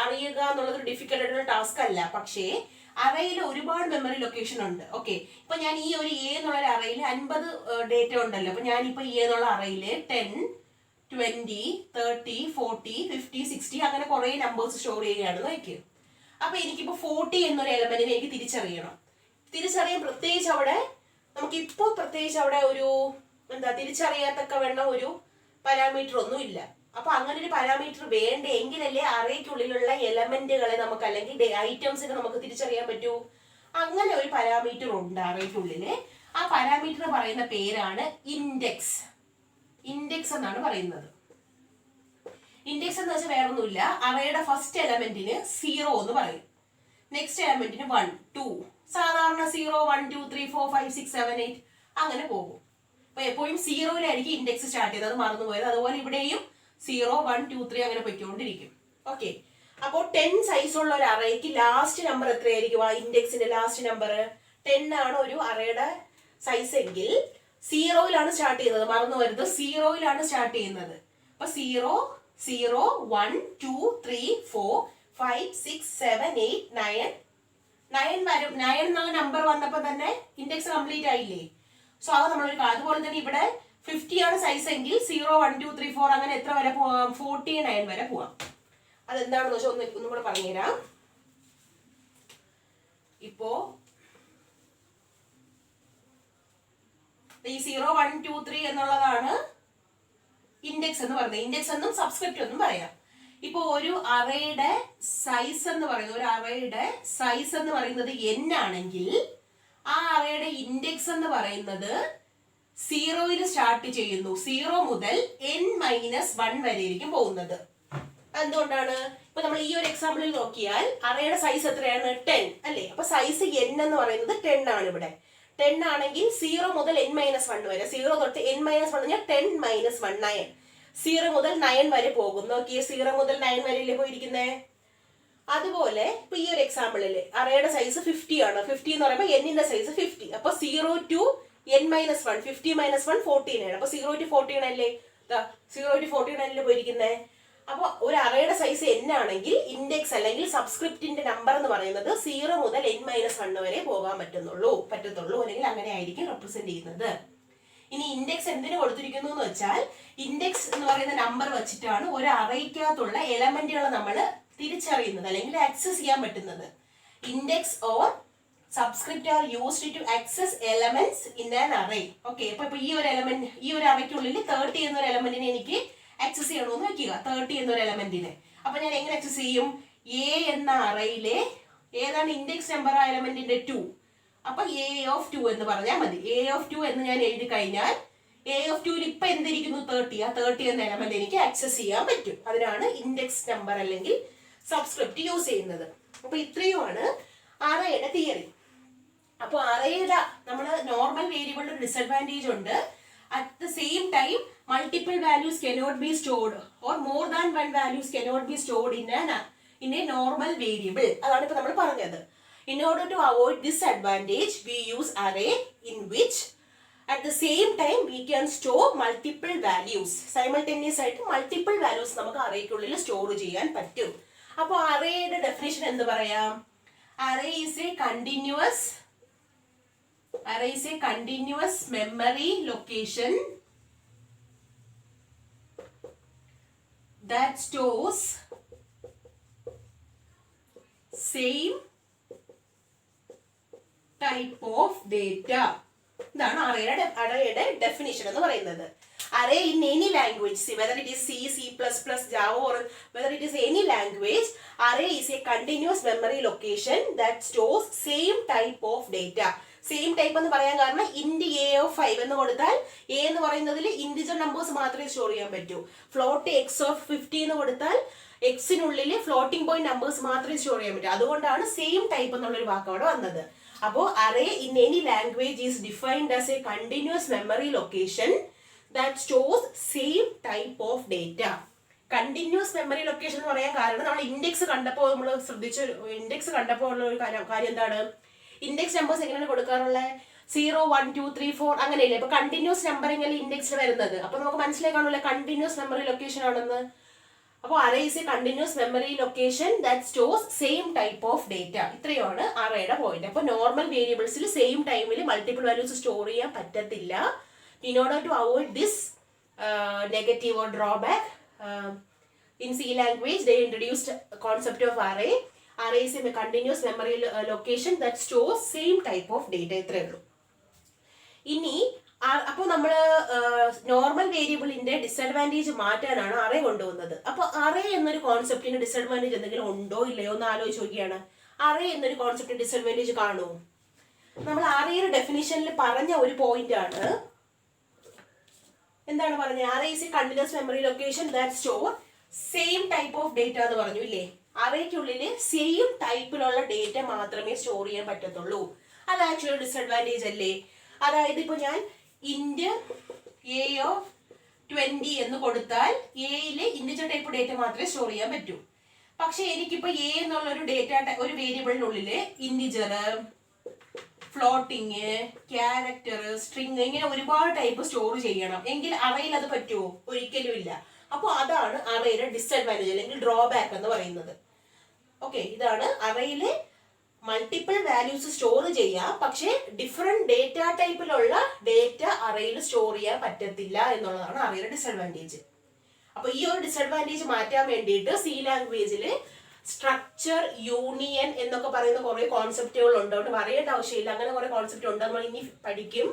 അറിയുക എന്നുള്ളത് ഒരു ഡിഫിക്കൽട്ട് ആയിട്ടുള്ള ടാസ്ക് അല്ല. പക്ഷേ അറേയിൽ ഒരുപാട് മെമ്മറി ലൊക്കേഷൻ ഉണ്ട്. ഓക്കെ, ഇപ്പൊ ഞാൻ ഈ ഒരു എ എന്നുള്ള ഒരു അറേയിൽ 50 ഡേറ്റ ഉണ്ടല്ലോ. അപ്പൊ ഞാനിപ്പോ എ എന്നുള്ള അറേയിൽ 10, 20, 30, 40, 50, 60 അങ്ങനെ കുറെ നമ്പേഴ്സ് സ്റ്റോർ ചെയ്യുകയാണെന്ന് വയ്ക്കുക. അപ്പൊ എനിക്കിപ്പോ 40 എന്നൊരു എലമെന്റിനെ എനിക്ക് തിരിച്ചറിയാൻ പ്രത്യേകിച്ച് അവിടെ ഒരു തിരിച്ചറിയാത്തക്ക വേണ്ട ഒരു പാരാമീറ്റർ ഒന്നും ഇല്ല. അപ്പൊ അങ്ങനെ ഒരു പാരാമീറ്റർ വേണ്ട എങ്കിലല്ലേ അറേക്കുള്ളിലുള്ള എലമെന്റുകളെ നമുക്ക് അല്ലെങ്കിൽ ഐറ്റംസിനെ നമുക്ക് തിരിച്ചറിയാൻ പറ്റൂ. അങ്ങനെ ഒരു പാരാമീറ്റർ ഉണ്ട് അറേക്കുള്ളില്. ആ പാരാമീറ്റർ പറയുന്ന പേരാണ് ഇൻഡെക്സ്. ഇൻഡെക്സ് എന്നാണ് പറയുന്നത്. ഇൻഡെക്സ് എന്ന് വെച്ചാൽ വേറൊന്നുമില്ല, അറേയുടെ ഫസ്റ്റ് എലമെന്റിന് 0 എന്ന് പറയും, നെക്സ്റ്റ് എലമെന്റിന് 1, 2, സാധാരണ 0 1 2 3 4 5 6 7 8 അങ്ങനെ പോകും. അപ്പൊ എപ്പോഴും 0-ലായിരിക്കും ഇൻഡെക്സ് സ്റ്റാർട്ട് ചെയ്തത്, മറന്നുപോയത്. അതുപോലെ ഇവിടെയും 0 1 2 3 അങ്ങനെ പൊയ്ക്കൊണ്ടിരിക്കും. ഓക്കെ, അപ്പോൾ 10 സൈസ് ഉള്ള ഒരു അറേക്ക് ലാസ്റ്റ് നമ്പർ എത്രയായിരിക്കും? ആ ഇൻഡെക്സിന്റെ ലാസ്റ്റ് നമ്പർ 10 ആണ് ഒരു അറേയുടെ സൈസ് എങ്കിൽ 0-ലാണ് സ്റ്റാർട്ട് ചെയ്യുന്നത്, മറന്നു വരുന്നത്. 0-ലാണ് സ്റ്റാർട്ട് ചെയ്യുന്നത്. അപ്പൊ 0 0 1 2 3 4 5 6 7 8 9 9 വരും. 9 എന്നുള്ള നമ്പർ വന്നപ്പോൾ തന്നെ ഇൻഡെക്സ് കംപ്ലീറ്റ് ആയില്ലേ? സോ അത് നമ്മളൊരു അതുപോലെ തന്നെ ഇവിടെ 50 ആണ് സൈസ് എങ്കിൽ 0 1 2 3 4 അങ്ങനെ എത്ര വരെ പോവാം? 49 വരെ പോവാം. അതെന്താണെന്ന് വെച്ചാൽ ഒന്നും കൂടെ പറഞ്ഞുതരാം. ഇപ്പോ ഈ 0 1 2 3 എന്നുള്ളതാണ് ഇൻഡെക്സ് എന്ന് പറയുന്നത്. ഇൻഡെക്സ് എന്നും സബ്സ്ക്രിപ്റ്റ് എന്നും പറയാം. ഇപ്പൊ ഒരു അറേയുടെ സൈസ് എന്ന് പറയുന്നത് n ആണെങ്കിൽ ആ അറേയുടെ ഇൻഡെക്സ് എന്ന് പറയുന്നത് 0-ൽ സ്റ്റാർട്ട് ചെയ്യുന്നു. 0 മുതൽ n-1 വരെ ആയിരിക്കും പോകുന്നത്. എന്തുകൊണ്ടാണ്? ഇപ്പൊ നമ്മൾ ഈ ഒരു എക്സാമ്പിളിൽ നോക്കിയാൽ അറേയുടെ സൈസ് എത്രയാണ്? 10 അല്ലേ? അപ്പൊ സൈസ് n എന്ന് പറയുന്നത് 10 ആണ്. ഇവിടെ 10 ആണെങ്കിൽ 0 മുതൽ n-1 വരെ, 0 തൊട്ട് n-1 പറഞ്ഞാൽ 10 - 1 9, 0 മുതൽ 9 വരെ പോകും. നോക്കിയേ, 0 മുതൽ 9 വരെയല്ലേ പോയിരിക്കുന്നേ? അതുപോലെ ഇപ്പൊ ഈ ഒരു എക്സാമ്പിളില് അറേയുടെ സൈസ് 50 ആണ്. 50 എന്ന് പറയുമ്പോൾ n-ന്റെ സൈസ് 50. അപ്പൊ 0 to n-1 50 - 1 49 ആണ്. അപ്പൊ 0 to 49 അല്ലേ? 0 to 49 അല്ലേ പോയിരിക്കുന്നേ? അപ്പൊ ഒരു അറേയുടെ സൈസ് n ആണെങ്കിൽ ഇൻഡെക്സ് അല്ലെങ്കിൽ സബ്സ്ക്രിപ്റ്റിന്റെ നമ്പർ എന്ന് പറയുന്നത് 0 മുതൽ n-1 വരെ പോകാൻ പറ്റത്തുള്ളൂ, അല്ലെങ്കിൽ അങ്ങനെ ആയിരിക്കും റെപ്രസെന്റ് ചെയ്യുന്നത്. ഇനി ഇൻഡെക്സ് എന്തിനു കൊടുത്തിരിക്കുന്നു എന്ന് വെച്ചാൽ ഇൻഡെക്സ് എന്ന് പറയുന്ന നമ്പർ വെച്ചിട്ടാണ് ഒരു അറേക്കകത്തുള്ള എലമെന്റുകൾ നമ്മൾ തിരിച്ചറിയുന്നത് അല്ലെങ്കിൽ ആക്സസ് ചെയ്യാൻ പറ്റുന്നത്. Index or subscript are used to access elements in an array. Okay, അപ്പൊ ഈ ഒരു എലമെന്റ്, ഈ ഒരു അറേക്കുള്ളിൽ 30 എന്നൊരു എലമെന്റിനെ എനിക്ക് ആക്സസ് ചെയ്യണമെന്ന് വെക്കുക. 30 എന്നൊരു എലമെന്റിനെ അപ്പൊ ഞാൻ എങ്ങനെ ആക്സസ് ചെയ്യും? എ എന്ന അറേയിലെ ഏതാണ് ഇൻഡെക്സ് നമ്പർ ആ എലമെന്റിന്റെ? 2. അപ്പൊ a(2) എന്ന് പറഞ്ഞാൽ മതി. a(2) എന്ന് ഞാൻ എഴുതി കഴിഞ്ഞാൽ a(2)ൽ ഇപ്പൊ എന്തിരിക്കുന്നു? 30. ആ 30 എന്ന എലമെന്റ് എനിക്ക് ആക്സസ് ചെയ്യാൻ പറ്റും. അതിനാണ് ഇൻഡെക്സ് നമ്പർ അല്ലെങ്കിൽ സബ്സ്ക്രിപ്റ്റ് യൂസ് ചെയ്യുന്നത്. അപ്പൊ ഇത്രയുമാണ് അറേയുടെ തിയറി. അപ്പൊ അറേയുടെ നമ്മുടെ നോർമൽ വേരിയബിളിന്റെ ഒരു ഡിസഡ്വാൻറ്റേജ് ഉണ്ട്. At the same time, multiple values cannot be stored or more than one values cannot be stored in a normal variable. അതാണ് ഇപ്പൊ നമ്മൾ പറഞ്ഞത്. In order to avoid this advantage, we use array in which at the same time we can store multiple values. Simultaneous ആയിട്ട് multiple values നമുക്ക് അറേക്കുള്ളിൽ സ്റ്റോർ ചെയ്യാൻ പറ്റും. അപ്പോൾ അറേയുടെ ഡെഫിനിഷൻ എന്ത് പറയാം? Array is a continuous memory location that stores same type of data. ഇതാണ് അറേയുടെ ഡെഫിനിഷൻ എന്ന് പറയുന്നത്. Array in any language, whether it is C, C++, Java, or whether it is any language, array is a continuous memory location that stores same type of data. Same type എന്ന് പറയാൻ കാരണം int a(5) എന്ന് കൊടുത്താൽ a എന്ന് പറയുന്നതിൽ ഇൻഡിജർ നമ്പേഴ്സ് മാത്രമേ സ്റ്റോർ ചെയ്യാൻ പറ്റൂ. ഫ്ലോട്ട് x(50) എന്ന് കൊടുത്താൽ എക്സിനുള്ളിൽ ഫ്ലോട്ടിംഗ് പോയിന്റ് നമ്പേഴ്സ് മാത്രമേ സ്റ്റോർ ചെയ്യാൻ പറ്റൂ. അതുകൊണ്ടാണ് സെയിം ടൈപ്പ് എന്നുള്ളൊരു വാക്ക് അവിടെ വന്നത്. അപ്പോൾ array in any language is defined as a continuous memory location that stores same type of data. Continuous memory location എന്ന് പറയാൻ കാരണം നമ്മൾ ഇൻഡെക്സ് കണ്ടപ്പോൾ നമ്മൾ ഉള്ള ഒരു കാര്യം എന്താണ്? ഇൻഡെക്സ് നമ്പേഴ്സ് എങ്ങനെയാണ് കൊടുക്കാറുള്ളത്? 0 1 2 3 4 അങ്ങനെയല്ലേ? അപ്പൊ കണ്ടിന്യൂസ് നമ്പറിംഗ് അല്ലേ ഇൻഡെക്സിൽ വരുന്നത്. അപ്പൊ നമുക്ക് മനസ്സിലാക്കാണല്ലോ കണ്ടിന്യൂസ് മെമ്മറി ലൊക്കേഷൻ ആണെന്ന്. അപ്പോൾ array is a continuous memory location that stores same type of data. ഇത്രയാണ് അറേയുടെ പോയിന്റ്. അപ്പോൾ നോർമൽ വേരിയബിൾസിൽ സെയിം ടൈമിൽ മൾട്ടിപ്പിൾ വാല്യൂസ് സ്റ്റോർ ചെയ്യാൻ പറ്റത്തില്ല. In order to avoid this negative or drawback, in C language they introduced a concept of array. Array is a continuous memory location that stores same type of data. ഇത്രയേ ഉള്ളൂ. ഇനി അപ്പോൾ നമ്മൾ നോർമൽ വേരിയബിളിന്റെ ഡിസഡ്വാൻറ്റേജ് മാറ്റാനാണ് അറേ കൊണ്ടുവന്നത്. അപ്പോൾ അറേ എന്നൊരു കോൺസെപ്റ്റിന് ഡിസഡ്വാൻറ്റേജ് എന്തെങ്കിലും ഉണ്ടോ ഇല്ലയോ എന്ന് ആലോചിച്ച് നോക്കിയാണ്. അറേ എന്നൊരു കോൺസെപ്റ്റിന് ഡിസഡ്വാൻറ്റേജ് കാണുമോ? നമ്മൾ അറേയുടെ ഡെഫിനിഷനിൽ പറഞ്ഞ ഒരു പോയിന്റ് ആണ്. എന്താണ് പറഞ്ഞത്? array is a continuous memory location that store same type of data എന്ന് പറഞ്ഞു ഇല്ലേ? അറേക്കുള്ളിൽ സെയിം ടൈപ്പിലുള്ള ഡേറ്റ മാത്രമേ സ്റ്റോർ ചെയ്യാൻ പറ്റത്തുള്ളൂ. അത് ആക്ച്വലി ഡിസഡ്വാൻറ്റേജ് അല്ലേ? അതായത് ഇപ്പൊ ഞാൻ ഇന്റ് എ ഓഫ് 20 എന്ന് കൊടുത്താൽ എയില് ഇന്റിജർ ടൈപ്പ് ഡേറ്റ മാത്രമേ സ്റ്റോർ ചെയ്യാൻ പറ്റൂ. പക്ഷെ എനിക്കിപ്പോ എ എന്നുള്ള ഒരു ഒരു വേരിയബിളിനുള്ളില് ഇന്റിജർ, ഫ്ലോട്ടിങ്, ക്യാരക്ടർ, സ്ട്രിങ് ഇങ്ങനെ ഒരുപാട് ടൈപ്പ് സ്റ്റോർ ചെയ്യണം. എങ്കിൽ അറയിൽ അത് പറ്റുമോ? ഒരിക്കലും ഇല്ല. അപ്പോൾ അതാണ് അറയുടെ ഡിസഡ്വാൻറ്റേജ് അല്ലെങ്കിൽ ഡ്രോബാക്ക് എന്ന് പറയുന്നത്. ഓക്കെ, ഇതാണ് അറയില് മൾട്ടിപ്പിൾ വാല്യൂസ് സ്റ്റോർ ചെയ്യാം, പക്ഷേ ഡിഫറെന്റ് ഡേറ്റ ടൈപ്പിലുള്ള ഡേറ്റ അറയിൽ സ്റ്റോർ ചെയ്യാൻ പറ്റത്തില്ല എന്നുള്ളതാണ് അറയുടെ ഡിസഡ്വാൻറ്റേജ്. അപ്പൊ ഈ ഒരു ഡിസഡ്വാൻറ്റേജ് മാറ്റാൻ വേണ്ടിയിട്ട് സി ലാംഗ്വേജില് സ്ട്രക്ചർ, യൂണിയൻ എന്നൊക്കെ പറയുന്ന കുറെ കോൺസെപ്റ്റുകൾ ഉണ്ട്. അതുകൊണ്ട് പറയേണ്ട ആവശ്യമില്ല, അങ്ങനെ കുറെ കോൺസെപ്റ്റ് ഉണ്ട്, നമ്മൾ ഇനി പഠിക്കും.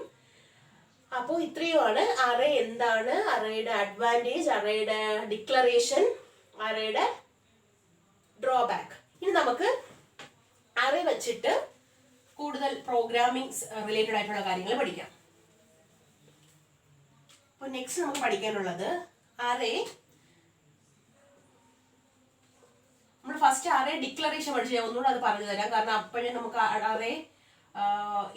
അപ്പോൾ ഇത്രയുമാണ് അറേ എന്താണ്, അറേയുടെ അഡ്വാൻറ്റേജ്, അറേയുടെ ഡിക്ലറേഷൻ, അറേയുടെ ഡ്രോബാക്ക്. ഇനി നമുക്ക് അറേ വെച്ചിട്ട് കൂടുതൽ പ്രോഗ്രാമിംഗ് റിലേറ്റഡ് ആയിട്ടുള്ള കാര്യങ്ങൾ പഠിക്കാം. അപ്പോൾ നെക്സ്റ്റ് നമുക്ക് പഠിക്കാനുള്ളത് അറേ. നമ്മൾ ഫസ്റ്റ് അറേ ഡിക്ലറേഷൻ പഠിച്ചു, ഒന്നുകൂടെ അത് പറഞ്ഞു തരാം, കാരണം അപ്പോഴേ നമുക്ക് അറേ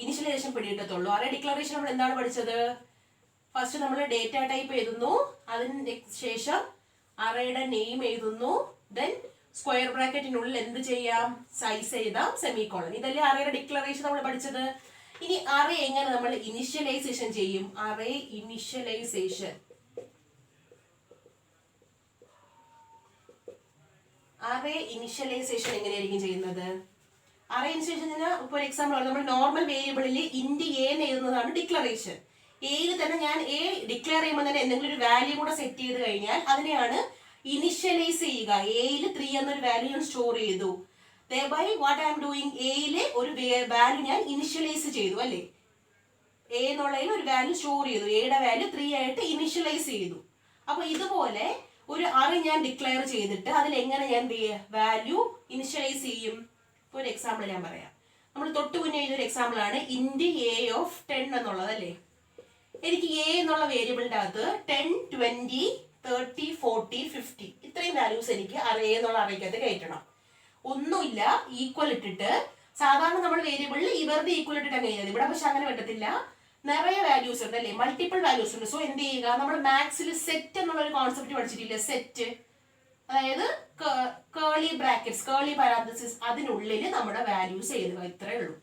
ഇനിഷ്യലൈസേഷൻ പിടികിട്ടത്തുള്ളൂ. അറേ ഡിക്ലറേഷൻ നമ്മൾ എന്താണ് പഠിച്ചത്? ഫസ്റ്റ് നമ്മൾ ഡേറ്റ ടൈപ്പ് എഴുതുന്നു, അതിന് ശേഷം അറേയുടെ നെയിം എഴുതുന്നു, ദെൻ സ്ക്വയർ ബ്രാക്കറ്റിനുള്ളിൽ എന്ത് ചെയ്യാം? സൈസ് എഴുതാം, സെമിക്കോളൻ. ഇതല്ലേ അറേയുടെ ഡിക്ലറേഷൻ നമ്മൾ പഠിച്ചത്. ഇനി അറേ എങ്ങനെ നമ്മൾ ഇനിഷ്യലൈസേഷൻ ചെയ്യും? അറേ ഇനിഷ്യലൈസേഷൻ എങ്ങനെയായിരിക്കും ചെയ്യുന്നത്? അറേ ഇനിഷ്യലൈസേഷൻ ഇപ്പോൾ എക്സാമ്പിൾ നമ്മൾ നോർമൽ വേരിയബിളിൽ ഇന്റ് എ എന്ന് എഴുതുന്നതാണ് ഡിക്ലറേഷൻ. എയിൽ തന്നെ ഞാൻ എ ഡിക്ലെയർ ചെയ്യുമ്പോൾ തന്നെ എന്തെങ്കിലും ഒരു വാല്യൂ കൂടെ സെറ്റ് ചെയ്ത് കഴിഞ്ഞാൽ അതിനെയാണ് ഇനിഷ്യലൈസ് ചെയ്യുക. എയിൽ 3 എന്നൊരു വാല്യൂ ഞാൻ സ്റ്റോർ ചെയ്തു. thereby what I am doing, എയിലെ ഒരു വാല്യൂ ഞാൻ ഇനിഷ്യലൈസ് ചെയ്തു അല്ലേ? എ എന്നുള്ളതിൽ ഒരു വാല്യൂ സ്റ്റോർ ചെയ്തു, എയുടെ വാല്യൂ 3 ആയിട്ട് ഇനിഷ്യലൈസ് ചെയ്തു. അപ്പൊ ഇതുപോലെ ഒരു അറേ ഞാൻ ഡിക്ലെയർ ചെയ്തിട്ട് അതിൽ എങ്ങനെ ഞാൻ വാല്യൂ ഇനിഷ്യലൈസ് ചെയ്യും? ഒരു എക്സാമ്പിൾ ഞാൻ പറയാം. നമ്മൾ തൊട്ട് മുന്നേ എഴുതിയൊരു എക്സാമ്പിൾ ആണ് ഇന്റ് എ ഓഫ് 10 എന്നുള്ളത് അല്ലേ? എനിക്ക് എ എന്നുള്ള വേരിയബിളിന്റെ അകത്ത് 10, 20, 30, 40, 50 ഇത്രയും വാല്യൂസ് എനിക്ക് അറേ എന്നുള്ള അറേക്കകത്ത് കയറ്റണം. ഒന്നുമില്ല, ഈക്വൽ ഇട്ടിട്ട് സാധാരണ നമ്മൾ വേരിയബിളിൽ ഇവരുടെ ഈക്വൽ ഇട്ടിട്ട് കഴിഞ്ഞത്. ഇവിടെ പക്ഷെ അങ്ങനെ പറ്റത്തില്ല, നിറയെ വാല്യൂസ് ഉണ്ട് അല്ലേ? മൾട്ടിപ്പിൾ വാല്യൂസ് ഉണ്ട്. സോ എന്ത് ചെയ്യുക? നമ്മൾ മാത്സിൽ സെറ്റ് എന്നുള്ള ഒരു കോൺസെപ്റ്റ് പഠിച്ചിട്ടില്ലേ? സെറ്റ്, അതായത് കേളി ബ്രാക്കറ്റ്സ്, കേളി പാരാന്തസിസ്, അതിനുള്ളിൽ നമ്മുടെ വാല്യൂസ് എഴുതുക. ഇത്രേ ഉള്ളൂ.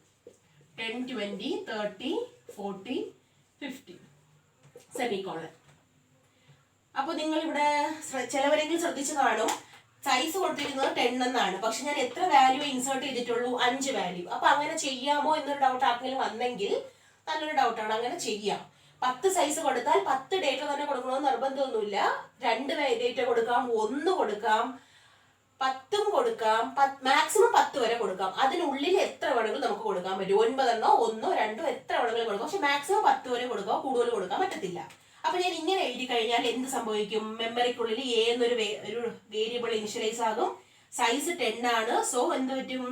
10, 20, 30, 40, 50 സെമിക്കോളൻ. അപ്പൊ നിങ്ങൾ ഇവിടെ ചിലവരെങ്കിലും ശ്രദ്ധിച്ചു കാണും, സൈസ് കൊടുത്തിരിക്കുന്നത് 10 എന്നാണ്, പക്ഷെ ഞാൻ എത്ര വാല്യൂ ഇൻസേർട്ട് ചെയ്തിട്ടുള്ളൂ? 5 വാല്യൂ. അപ്പൊ അങ്ങനെ ചെയ്യാമോ എന്നൊരു ഡൗട്ട് ആർക്കെങ്കിലും വന്നെങ്കിൽ നല്ലൊരു ഡൗട്ടാണ്. അങ്ങനെ ചെയ്യാം. 10 സൈസ് കൊടുത്താൽ 10 ഡേറ്റ തന്നെ കൊടുക്കണമെന്ന് നിർബന്ധമൊന്നുമില്ല. 2 ഡേറ്റ കൊടുക്കാം, 1 കൊടുക്കാം, 10 കൊടുക്കാം, മാക്സിമം 10 വരെ കൊടുക്കാം. അതിനുള്ളിൽ എത്ര വേണമെങ്കിലും നമുക്ക് കൊടുക്കാൻ പറ്റും. 9 എണ്ണോ 1, 2 എത്ര വേണമെങ്കിലും കൊടുക്കാം. പക്ഷെ മാക്സിമം 10 വരെ കൊടുക്കാം, കൂടുതൽ കൊടുക്കാൻ പറ്റത്തില്ല. അപ്പൊ ഞാൻ ഇങ്ങനെ എഴുതി കഴിഞ്ഞാൽ എന്ത് സംഭവിക്കും? മെമ്മറിക്കുള്ളിൽ എ എന്നൊരു വേരിയബിൾ ഇനിഷ്യലൈസ് ആകും. സൈസ് 10 ആണ്. സോ എന്ത് പറ്റും?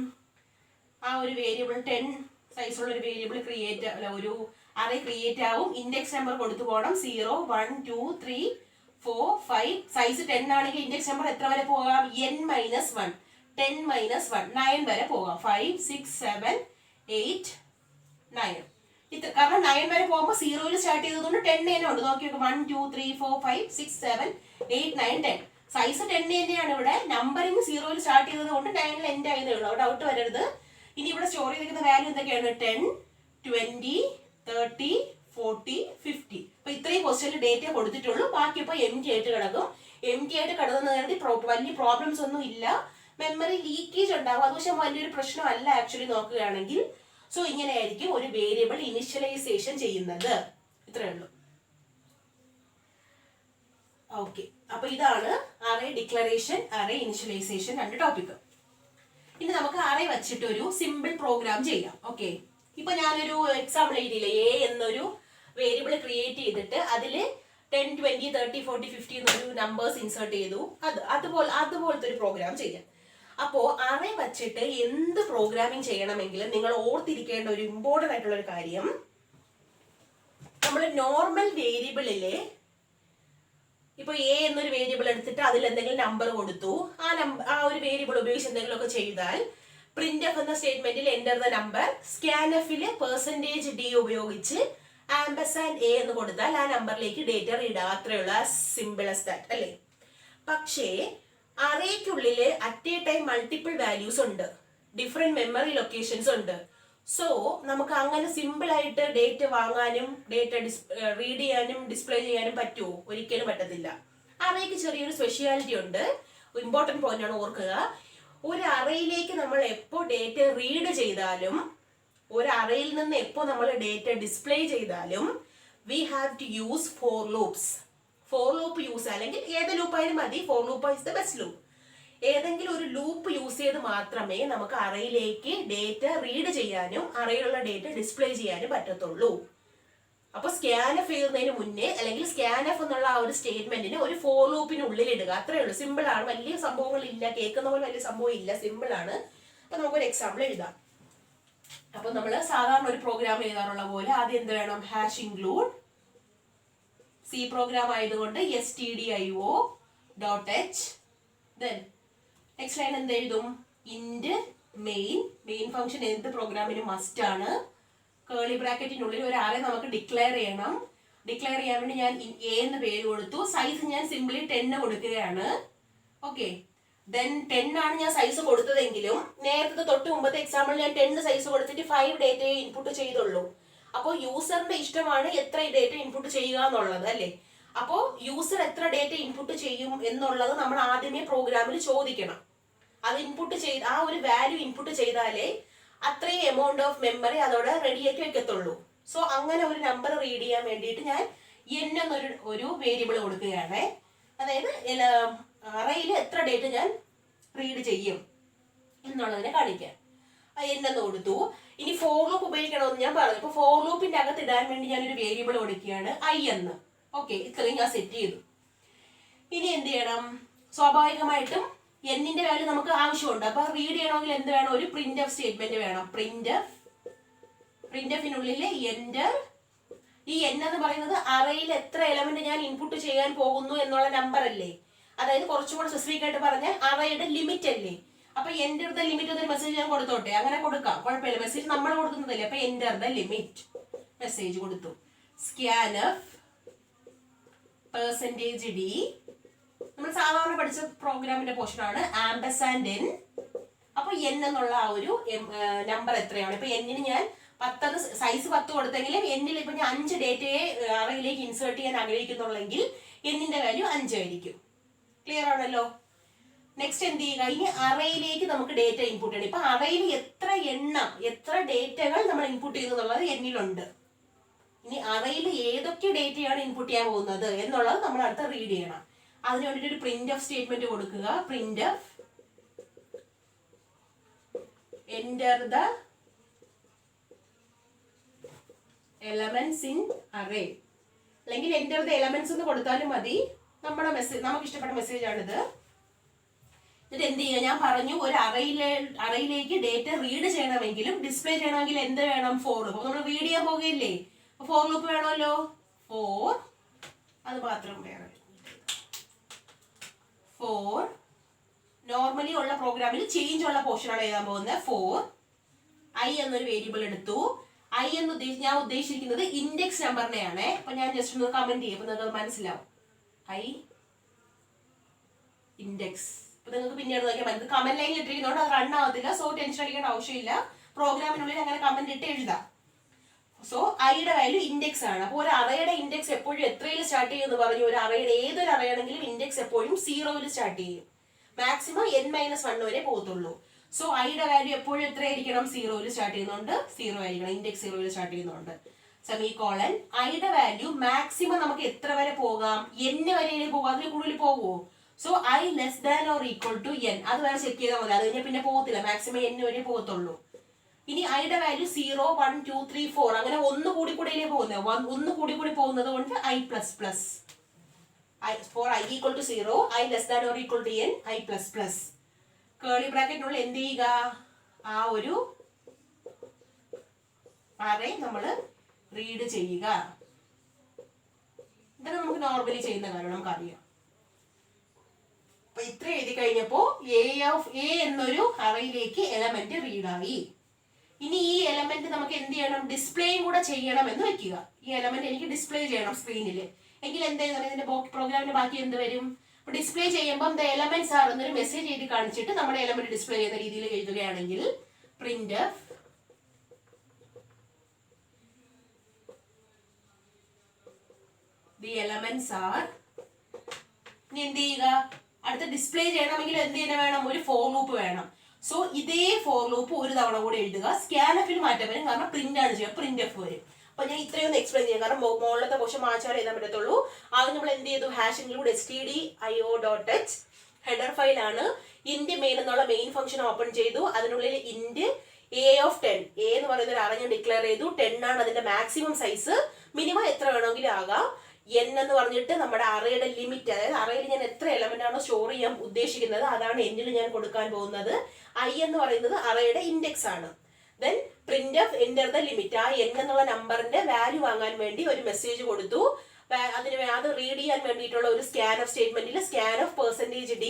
ആ ഒരു വേരിയബിൾ 10 സൈസുള്ള ഒരു വേരിയബിൾ ക്രിയേറ്റ് ഒരു അറേ ക്രിയേറ്റ് ആവും. ഇൻഡെക്സ് നമ്പർ കൊടുത്തു പോകണം. 0, 1, 2, 3, 4, 5. സൈസ് 10 ആണെങ്കിൽ ഇൻഡെക്സ് നമ്പർ എത്ര വരെ പോകാം? n-1, 10-1, 9 വരെ പോകാം. 5, 6, 7, 8, 9. കാരണം 9 വരെ പോകുമ്പോൾ 0യിൽ സ്റ്റാർട്ട് ചെയ്തതുകൊണ്ട് 10 തന്നെ ഉണ്ട്. നോക്കി നോക്കാം. 1, 2, 3, 4, 5, 6, 7, 8, 9, 10. സൈസ് 10 തന്നെയാണ്. ഇവിടെ നമ്പറിങ് 0യിൽ സ്റ്റാർട്ട് ചെയ്തത് കൊണ്ട് 9ൽ എൻഡ് ആയതേ ഉള്ളൂ. ഡൗട്ട് വരരുത്. ഇനി ഇവിടെ സ്റ്റോർ ചെയ്തിരിക്കുന്ന വാല്യൂ എന്തൊക്കെയാണ്? 10, 20, 30, 40, 50. അപ്പൊ ഇത്രയും ക്വസ്റ്റ്യനിൽ ഡേറ്റ കൊടുത്തിട്ടുള്ളൂ. ബാക്കി ഇപ്പൊ എംറ്റി ആയിട്ട് കിടക്കും. എംറ്റി ആയിട്ട് കിടന്നത് വലിയ പ്രോബ്ലംസ് ഒന്നും ഇല്ല. മെമ്മറി ലീക്കേജ് ഉണ്ടാകും, അത് പക്ഷെ വലിയൊരു പ്രശ്നമല്ല ആക്ച്വലി നോക്കുകയാണെങ്കിൽ. സോ ഇങ്ങനെയായിരിക്കും ഒരു വേരിയബിൾ ഇനിഷ്യലൈസേഷൻ ചെയ്യുന്നത്. ഇത്രയേ ഉള്ളൂ. ഓക്കെ, അപ്പൊ ഇതാണ് array declaration, array initialization, 2 topic. ഇനി നമുക്ക് അറേ വെച്ചിട്ട് ഒരു സിമ്പിൾ പ്രോഗ്രാം ചെയ്യാം. ഓക്കെ, ഇപ്പൊ ഞാനൊരു എക്സാമ്പിൾ എഴുതിയില്ലേ? എ എന്നൊരു വേരിയബിൾ ക്രിയേറ്റ് ചെയ്തിട്ട് അതിൽ 10, 20, 30, 40, 50 എന്നൊരു നമ്പേഴ്സ് ഇൻസേർട്ട് ചെയ്തു. അതുപോലത്തെ ഒരു പ്രോഗ്രാം ചെയ്യാം. അപ്പോ അറേ വച്ചിട്ട് എന്ത് പ്രോഗ്രാമിംഗ് ചെയ്യണമെങ്കിലും നിങ്ങൾ ഓർത്തിരിക്കേണ്ട ഒരു ഇമ്പോർട്ടൻ്റ് ആയിട്ടുള്ള ഒരു കാര്യം, നമ്മൾ നോർമൽ വേരിയബിളിലെ ഇപ്പൊ എ എന്നൊരു വേരിയബിൾ എടുത്തിട്ട് അതിൽ എന്തെങ്കിലും നമ്പർ കൊടുത്തു, ആ ഒരു വേരിയബിൾ ഉപയോഗിച്ച് എന്തെങ്കിലുമൊക്കെ ചെയ്താൽ പ്രിന്റ് എഫ് എന്ന സ്റ്റേറ്റ്മെന്റിൽ എന്റർ ദ നമ്പർ, സ്കാൻഎഫില് %d ഉപയോഗിച്ച് ആംപർസാൻഡ് a എന്ന് കൊടുത്താൽ ആ നമ്പറിലേക്ക് ഡേറ്റ റീഡ് ആവും. അത്രയുള്ള സിമ്പിൾ ആസ് ദാറ്റ് അല്ലേ. പക്ഷേ അറേക്കുള്ളില് at a time multiple values ഉണ്ട്, ഡിഫറെന്റ് മെമ്മറി ലൊക്കേഷൻസ് ഉണ്ട്. സോ നമുക്ക് അങ്ങനെ സിമ്പിൾ ആയിട്ട് ഡേറ്റ വാങ്ങാനും ഡേറ്റ റീഡ് ചെയ്യാനും ഡിസ്പ്ലേ ചെയ്യാനും പറ്റുമോ? ഒരിക്കലും പറ്റത്തില്ല. അറേക്ക് ചെറിയൊരു സ്പെഷ്യാലിറ്റി ഉണ്ട്, ഇമ്പോർട്ടൻറ്റ് പോയിന്റ് ആണ്, ഓർക്കുക. ഒരു അറേയിലേക്ക് നമ്മൾ എപ്പോൾ ഡേറ്റ റീഡ് ചെയ്താലും ഒരു അറേയിൽ നിന്ന് എപ്പോൾ നമ്മൾ ഡേറ്റ ഡിസ്പ്ലേ ചെയ്താലും we have to use for loops. For loop use, അല്ലെങ്കിൽ ഏത് ലൂപ്പായാലും മതി, for loop is the best loop. ഏതെങ്കിലും ഒരു ലൂപ്പ് യൂസ് ചെയ്ത് മാത്രമേ നമുക്ക് അറേയിലേക്ക് ഡേറ്റ റീഡ് ചെയ്യാനും അറേയിലുള്ള ഡേറ്റ ഡിസ്പ്ലേ ചെയ്യാനും പറ്റത്തുള്ളൂ. അപ്പൊ സ്കാൻഎഫ് എഴുതുന്നതിന് മുന്നേ അല്ലെങ്കിൽ സ്കാൻഎഫ് എന്നുള്ള ആ ഒരു സ്റ്റേറ്റ്മെന്റിന് ഒരു ഫോർ ലൂപ്പിനുള്ളിൽ ഇടുക. അത്രേ ഉള്ളൂ, സിമ്പിൾ ആണ്, വലിയ സംഭവങ്ങളില്ല, കേൾക്കുന്ന പോലെ വലിയ സംഭവം ഇല്ല, സിമ്പിൾ ആണ്. അപ്പൊ നമുക്കൊരു എക്സാമ്പിൾ എഴുതാം. അപ്പൊ നമ്മൾ സാധാരണ ഒരു പ്രോഗ്രാം എഴുതാറുള്ള പോലെ ആദ്യം എന്ത് വേണം? ഹാഷ് ഇൻക്ലൂഡ്, സി പ്രോഗ്രാം ആയതുകൊണ്ട് stdio.h. ദെൻ നെക്സ്റ്റ് ലൈൻ എന്ത് എഴുതും? Int main. മെയിൻ ഫംഗ്ഷൻ എന്ത് പ്രോഗ്രാമിനും മസ്റ്റ് ആണ്. കേളി ബ്രാക്കറ്റിനുള്ളിൽ ഒരു ആരെ നമുക്ക് ഡിക്ലെയർ ചെയ്യണം. ഡിക്ലെയർ ചെയ്യാൻ വേണ്ടി ഞാൻ എ എന്ന് പേര് കൊടുത്തു. സൈസ് ഞാൻ സിംപ്ലി 10 കൊടുക്കുകയാണ്. ഓക്കെ, ദെൻ 10 ആണ് ഞാൻ സൈസ് കൊടുത്തതെങ്കിലും നേരത്തെ തൊട്ട് മുമ്പത്തെ എക്സാമ്പിൾ ഞാൻ 10 സൈസ് കൊടുത്തിട്ട് 5 ഡേറ്റയെ ഇൻപുട്ട് ചെയ്തുള്ളൂ. അപ്പോൾ യൂസറിന്റെ ഇഷ്ടമാണ് എത്ര ഡേറ്റ ഇൻപുട്ട് ചെയ്യുക എന്നുള്ളത് അല്ലേ. അപ്പോൾ യൂസർ എത്ര ഡേറ്റ ഇൻപുട്ട് ചെയ്യും എന്നുള്ളത് നമ്മൾ ആദ്യമേ പ്രോഗ്രാമിൽ ചോദിക്കണം. അത് ഇൻപുട്ട് ചെയ്ത് ആ ഒരു വാല്യൂ ഇൻപുട്ട് ചെയ്താലേ അത്രയും എമൗണ്ട് ഓഫ് മെമ്മറി അതോടെ റെഡിയാക്കി വെക്കത്തുള്ളൂ. സോ അങ്ങനെ ഒരു നമ്പർ റീഡ് ചെയ്യാൻ വേണ്ടിയിട്ട് ഞാൻ n എന്നൊരു വേരിയബിൾ കൊടുക്കുകയാണ്. അതായത് അറേയിൽ എത്ര ഡേറ്റ ഞാൻ റീഡ് ചെയ്യും എന്നുള്ളതിനെ കാണിക്കാൻ n എന്ന് കൊടുത്തു. ഇനി ഫോർ ലൂപ്പ് ഉപയോഗിക്കണമെന്ന് ഞാൻ പറഞ്ഞു. ഇപ്പൊ ഫോർ ലൂപ്പിന്റെ അകത്ത് ഇടാൻ വേണ്ടി ഞാനൊരു വേരിയബിൾ കൊടുക്കുകയാണ് i എന്ന്. ഓക്കെ, ഇത്രയും ഞാൻ സെറ്റ് ചെയ്തു. ഇനി എന്ത് ചെയ്യണം? സ്വാഭാവികമായിട്ടും എന്നിന്റെ വാല്യൂ നമുക്ക് ആവശ്യമുണ്ട്. അപ്പൊ റീഡ് ചെയ്യണമെങ്കിൽ എന്ത് വേണം? ഒരു പ്രിന്റ് എഫ് സ്റ്റേറ്റ്മെന്റ് വേണം. പ്രിന്റ് എഫിനുള്ളിൽ എന്റർ. ഈ n എന്ന് പറയുന്നത് അറേയിൽ എത്ര എലമെന്റ് ഞാൻ ഇൻപുട്ട് ചെയ്യാൻ പോകുന്നു എന്നുള്ള നമ്പർ അല്ലേ. അതായത് കുറച്ചുകൂടെ സ്പെസിഫിക് ആയിട്ട് പറഞ്ഞാൽ അറേയുടെ ലിമിറ്റ് അല്ലേ. അപ്പൊ എന്റർ ദ ലിമിറ്റ് എന്നൊരു മെസ്സേജ് ഞാൻ കൊടുത്തോട്ടെ, അങ്ങനെ കൊടുക്കാം, കുഴപ്പമില്ല. മെസ്സേജ് നമ്മൾ കൊടുക്കുന്നതല്ലേ. അപ്പൊ എന്റർ ദ ലിമിറ്റ് മെസ്സേജ് കൊടുത്തു. സ്കാൻഎഫ് %d, നമ്മൾ സാധാരണ പഠിച്ച പ്രോഗ്രാമിന്റെ പോർഷൻ ആണ്. Ampersand n. അപ്പൊ n എന്നുള്ള ആ ഒരു നമ്പർ എത്രയാണ്? ഇപ്പൊ n ഞാൻ 10 സൈസ് 10 കൊടുത്തെങ്കിലും എന്നിൽ ഇപ്പൊ ഞാൻ 5 ഡേറ്റയെ അറേയിലേക്ക് ഇൻസേർട്ട് ചെയ്യാൻ ആഗ്രഹിക്കുന്നുള്ളെങ്കിൽ എന്നിന്റെ വാല്യൂ 5 ആയിരിക്കും. ക്ലിയർ ആണല്ലോ. നെക്സ്റ്റ് എന്ത് ചെയ്യുക? ഇനി അറേയിലേക്ക് നമുക്ക് ഡേറ്റ ഇൻപുട്ട് ചെയ്യണം. ഇപ്പൊ അറേയിൽ എത്ര ഡേറ്റകൾ നമ്മൾ ഇൻപുട്ട് ചെയ്യുന്നുള്ളത് എന്നിലുണ്ട്. ഇനി അറേയിൽ ഏതൊക്കെ ഡേറ്റയാണ് ഇൻപുട്ട് ചെയ്യാൻ പോകുന്നത് എന്നുള്ളത് നമ്മൾ അടുത്ത് റീഡ് ചെയ്യണം. അതിന് വേണ്ടിയിട്ട് ഒരു പ്രിന്റ് എഫ് സ്റ്റേറ്റ്മെന്റ് കൊടുക്കുക. Print F enter the elements in array, അല്ലെങ്കിൽ എന്റർ ദ എലമെന്റ്സ് എന്ന് കൊടുത്താലും മതി. നമ്മുടെ മെസ്സേജ്, നമുക്ക് ഇഷ്ടപ്പെട്ട മെസ്സേജ് ആണിത്. എന്നിട്ട് എന്ത് ചെയ്യുക? ഞാൻ പറഞ്ഞു ഒരു അറേയിലേക്ക് ഡേറ്റ റീഡ് ചെയ്യണമെങ്കിലും ഡിസ്പ്ലേ ചെയ്യണമെങ്കിൽ എന്ത് വേണം? ഫോർ. അപ്പോൾ നമ്മൾ റീഡ് ചെയ്യാൻ പോകുകയില്ലേ, ഫോർ ലൂപ്പ് വേണമല്ലോ. ഫോർ, അത് മാത്രം വേണം. ഫോർ നോർമലി ഉള്ള പ്രോഗ്രാമിൽ ചേഞ്ച് ഉള്ള പോർഷനാണ് എഴുതാൻ പോകുന്നത്. ഫോർ i എന്നൊരു വേരിയബിൾ എടുത്തു. i എന്ന് ഞാൻ ഉദ്ദേശിക്കുന്നത് ഇൻഡെക്സ് നമ്പറിനെയാണ്. അപ്പൊ ഞാൻ ജസ്റ്റ് ഒന്ന് കമന്റ് ചെയ്യും, അപ്പൊ നിങ്ങൾക്ക് മനസ്സിലാവും. i index. അപ്പൊ നിങ്ങൾക്ക് പിന്നീട് നോക്കിയാൽ മതി. കമന്റ് ലൈനിൽ ഇട്ടിരിക്കുന്നതുകൊണ്ട് അത് റൺ ആവത്തില്ല. സോ ടെൻഷൻ അടിക്കേണ്ട ആവശ്യമില്ല. പ്രോഗ്രാമിനുള്ളിൽ അങ്ങനെ കമന്റ് ഇട്ട് എഴുതാം. സോ ഐയുടെ വാല്യൂ ഇൻഡെക്സ് ആണ്. അപ്പോൾ ഒരു അറേയുടെ ഇൻഡെക്സ് എപ്പോഴും എത്രയിൽ സ്റ്റാർട്ട് ചെയ്യുമെന്ന് പറഞ്ഞു? ഒരു അറേയുടെ ഏതൊരു അറേയാണെങ്കിലും ഇൻഡെക്സ് എപ്പോഴും 0 സ്റ്റാർട്ട് ചെയ്യും. മാക്സിമം n-1 വരെ പോകത്തുള്ളൂ. സോ ഐയുടെ വാല്യൂ എപ്പോഴും എത്രയായിരിക്കണം? 0 സ്റ്റാർട്ട് ചെയ്യുന്നുണ്ട്, 0 ആയിരിക്കണം. ഇൻഡെക്സ് 0 സ്റ്റാർട്ട് ചെയ്യുന്നുണ്ട്. സെമികോളൻ. ഐയുടെ വാല്യൂ മാക്സിമം നമുക്ക് എത്ര വരെ പോകാം? n വരെ പോകാം. അതിൽ കൂടുതൽ പോകുമോ? So i less than or equal to n. അത് വരെ ചെക്ക് ചെയ്താൽ മതി. അത് കഴിഞ്ഞാൽ പിന്നെ പോകത്തില്ല. മാക്സിമം n വരെ പോകത്തുള്ളൂ. ഇനി ഐയുടെ വാല്യൂ 0, 1, 2, 3, 4 അങ്ങനെ ഒന്ന് കൂടി കൂടിയല്ലേ പോകുന്നത്. ഒന്ന് കൂടി കൂടി പോകുന്നത് കൊണ്ട് i++. For i equal to 0, i less than or equal to n, i++. കേളി ബ്രാക്കറ്റിനുള്ളിൽ എന്ത് ചെയ്യുക? ആ ഒരു അറേ നമ്മൾ റീഡ് ചെയ്യുക. ഇതൊക്കെ നമുക്ക് നോർമലി ചെയ്യുന്ന കാര്യം നമുക്കറിയാം. അപ്പൊ ഇത്ര എഴുതി കഴിഞ്ഞപ്പോൾ A എന്നൊരു അറയിലേക്ക് എലമെന്റ് റീഡായി. ഇനി ഈ എലമെന്റ് നമുക്ക് എന്ത് ചെയ്യണം, ഡിസ്പ്ലേയും കൂടെ ചെയ്യണം എന്ന് വെക്കുക. ഈ എലമെന്റ് എനിക്ക് ഡിസ്പ്ലേ ചെയ്യണം സ്ക്രീനിൽ. എങ്കിൽ എന്താ ഇതിന്റെ പ്രോഗ്രാമിന്റെ ബാക്കി എന്ത് വരും? ഡിസ്പ്ലേ ചെയ്യുമ്പോൾ ദ എലമെന്റ്സ് ആർ എന്നൊരു മെസ്സേജ് എഴുതി കാണിച്ചിട്ട് നമ്മുടെ എലമെന്റ് ഡിസ്പ്ലേ ചെയ്യുന്ന രീതിയിൽ എഴുതുകയാണെങ്കിൽ printf the elements are, ഇനി എന്ത് ചെയ്യുക, അടുത്ത ഡിസ്പ്ലേ ചെയ്യണമെങ്കിൽ എന്ത് തന്നെ വേണം, ഒരു ഫോർ ലൂപ്പ് വേണം. സോ ഇതേ ഫോർ ലൂപ്പ് ഒരു തവണ കൂടെ എഴുതുക. സ്കാൻഎഫിൽ മാറ്റം വരും, കാരണം പ്രിന്റ് ആണ് ചെയ്യുക, പ്രിന്റ് എഫ് വരും. അപ്പൊ ഞാൻ ഇത്രയും ഒന്ന് എക്സ്പ്ലെയിൻ ചെയ്യാം, കാരണം മുകളിലത്തെ പോർഷൻ മാച്ചാൽ എഴുതാൻ പറ്റത്തുള്ളൂ. ആദ്യം നമ്മൾ എന്ത് ചെയ്തു, ഹാഷ് ഇൻക്ലൂഡ് stdio.h ഹെഡർ ഫയലാണ്. ഇന്റ് മെയിൻ എന്നുള്ള മെയിൻ ഫംഗ്ഷൻ ഓപ്പൺ ചെയ്തു. അതിനുള്ളിൽ ഇന്റ് A(10) A എന്ന് പറയുന്ന ഒരു അറേ ഞാൻ ഡിക്ലെയർ ചെയ്തു. 10 ആണ് അതിന്റെ മാക്സിമം സൈസ്. മിനിമം എത്ര വേണമെങ്കിലും ആകാം. n എന്ന് പറഞ്ഞിട്ട് നമ്മുടെ അറേയുടെ ലിമിറ്റ്, അതായത് അറേയിൽ ഞാൻ എത്ര എലമെന്റ് ആണോ സ്റ്റോർ ചെയ്യാൻ ഉദ്ദേശിക്കുന്നത് അതാണ് എന്നിൽ ഞാൻ കൊടുക്കാൻ പോകുന്നത്. i എന്ന് പറയുന്നത് അറേയുടെ ഇൻഡെക്സ് ആണ്. Then printf enter the limit, ആ n എന്നുള്ള നമ്പറിന്റെ വാല്യൂ വാങ്ങാൻ വേണ്ടി ഒരു മെസ്സേജ് കൊടുത്തു. അത് റീഡ് ചെയ്യാൻ വേണ്ടിയിട്ടുള്ള ഒരു സ്കാൻഎഫ് സ്റ്റേറ്റ്മെന്റിൽ സ്കാൻഎഫ് %d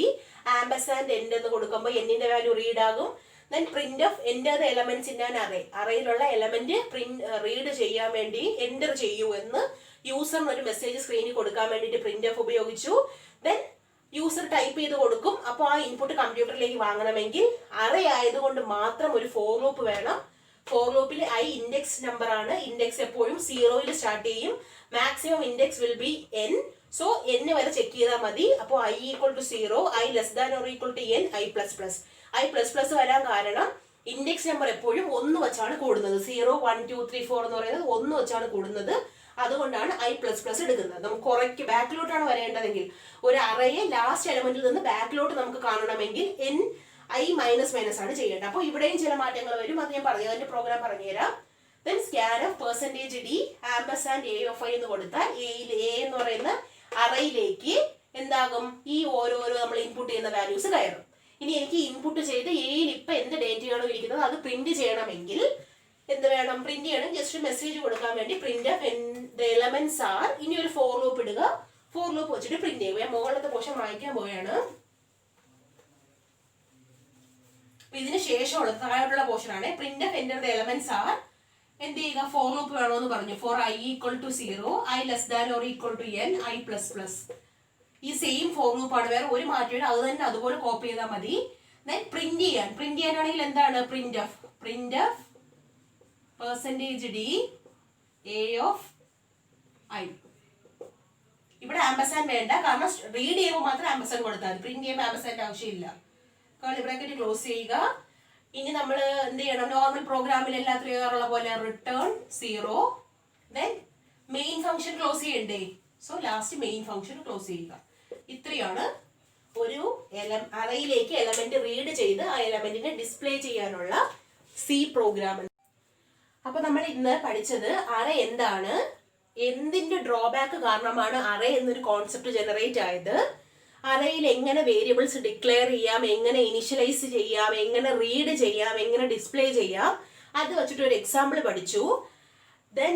ആംപർസാൻഡ് end എന്ന് കൊടുക്കുമ്പോൾ n-ന്റെ വാല്യൂ റീഡ് ആകും. Then printf enter the elements in an array, അറേയിലുള്ള എലമെന്റ് റീഡ് ചെയ്യാൻ വേണ്ടി എൻ്റർ ചെയ്യൂ എന്ന് യൂസറിന് ഒരു മെസ്സേജ് സ്ക്രീനിൽ കൊടുക്കാൻ വേണ്ടിയിട്ട് printf ഉപയോഗിച്ചു. ദെൻ യൂസർ ടൈപ്പ് ചെയ്ത് കൊടുക്കും. അപ്പോൾ ആ ഇൻപുട്ട് കമ്പ്യൂട്ടറിലേക്ക് വാങ്ങണമെങ്കിൽ അറേ ആയതുകൊണ്ട് മാത്രം ഒരു ഫോർ ലൂപ്പ് വേണം. ഫോർ ലൂപ്പിൽ i ഇൻഡെക്സ് നമ്പർ ആണ്. ഇൻഡെക്സ് എപ്പോഴും 0യിൽ സ്റ്റാർട്ട് ചെയ്യും. Maximum index will be n. So n വരെ ചെക്ക് ചെയ്താൽ മതി. അപ്പോൾ i = 0, i <= n, i++. i++ വരാൻ കാരണം ഇൻഡെക്സ് നമ്പർ എപ്പോഴും 1 വെച്ചാണ് കൂടുന്നത്. 0, 1, 2, 3, 4 എന്ന് പറയുന്നത് 1 വെച്ചാണ് കൂടുന്നത്. അതുകൊണ്ടാണ് i++ എടുക്കുന്നത്. നമുക്ക് കുറയ്ക്ക് ബാക്കിലോട്ടാണ് വരേണ്ടതെങ്കിൽ, ഒരു അറയെ ലാസ്റ്റ് എലമെന്റിൽ നിന്ന് ബാക്കിലോട്ട് നമുക്ക് കാണണമെങ്കിൽ i - ആണ് ചെയ്യേണ്ടത്. അപ്പോൾ ഇവിടെയും ചില മാറ്റങ്ങൾ വരും. അത് ഞാൻ പറഞ്ഞു, അതിന്റെ പ്രോഗ്രാം പറഞ്ഞുതരാം. ദെൻ സ്കാൻഎഫ് %d ആംപർസാൻഡ് A(i) എന്ന് കൊടുത്താൽ A എന്ന് പറയുന്ന അറയിലേക്ക് എന്താകും, ഈ ഓരോരോ നമ്മൾ ഇൻപുട്ട് ചെയ്യുന്ന വാല്യൂസ് കയറും. ഇനി എനിക്ക് ഇൻപുട്ട് ചെയ്ത് എയിൽ ഇപ്പൊ എന്ത് ഡേറ്റയാണോ ഇരിക്കുന്നത് അത് പ്രിന്റ് ചെയ്യണമെങ്കിൽ എന്ത് വേണം, പ്രിന്റ് ചെയ്യണം. ജസ്റ്റ് മെസ്സേജ് കൊടുക്കാൻ വേണ്ടി printf the elements are, ഇനി ഒരു ഫോർ ലൂപ്പ് ഇടുക. ഫോർ ലൂപ്പ് വെച്ചിട്ട് പ്രിന്റ് ചെയ്യുക. മുകളിലത്തെ പോർഷൻ വായിക്കാൻ പോവുകയാണ്. ഇതിന് ശേഷമുള്ള താഴോട്ടുള്ള പോർഷൻ ആണ് printf enter the elements are. എന്ത് ചെയ്യുക, ഫോർ ലൂപ്പ് വേണമെന്ന് പറഞ്ഞു. for i = 0, i <= n, i++. ഈ സെയിം ഫോർ ലൂപ്പ് ആണ്, വേറെ ഒരു മാറ്റമില്ല. അത് തന്നെ അതുപോലെ കോപ്പി ചെയ്താൽ മതി. ദെൻ പ്രിന്റ് ചെയ്യാനാണെങ്കിൽ എന്താണ്, printf %d A(i). ഇവിടെ ആംപർസാൻഡ് വേണ്ട, കാരണം റീഡ് ചെയ്യുമ്പോൾ മാത്രം ആംപർസാൻഡ് കൊടുത്താൽ മതി. പ്രിന്റ് ചെയ്യുമ്പോൾ ആംപർസാൻഡ് ആവശ്യമില്ല. കേൾ ബ്രാക്കറ്റ് ക്ലോസ് ചെയ്യുക. ഇനി നമ്മൾ എന്ത് ചെയ്യണം, നോർമൽ പ്രോഗ്രാമിൽ എല്ലാത്തിലും ചെയ്യാറുള്ള പോലെ return 0. Then main function close ചെയ്യണ്ടേ, so last main function close ചെയ്യുക. ഇത്രയാണ് ഒരു അറയിലേക്ക് എലമെന്റ് റീഡ് ചെയ്ത് ആ എലമെന്റിനെ ഡിസ്പ്ലേ ചെയ്യാനുള്ള സി പ്രോഗ്രാം. അപ്പൊ നമ്മൾ ഇന്ന് പഠിച്ചത് അറേ എന്താണ്, എന്തിന്റെ ഡ്രോബാക്ക് കാരണമാണ് അറേ എന്നൊരു കോൺസെപ്റ്റ് ജനറേറ്റ് ആയത്, അറേയിൽ എങ്ങനെ വേരിയബിൾസ് ഡിക്ലെയർ ചെയ്യാം, എങ്ങനെ ഇനിഷ്യലൈസ് ചെയ്യാം, എങ്ങനെ റീഡ് ചെയ്യാം, എങ്ങനെ ഡിസ്പ്ലേ ചെയ്യാം, അത് വെച്ചിട്ട് ഒരു എക്സാമ്പിൾ പഠിച്ചു. ദെൻ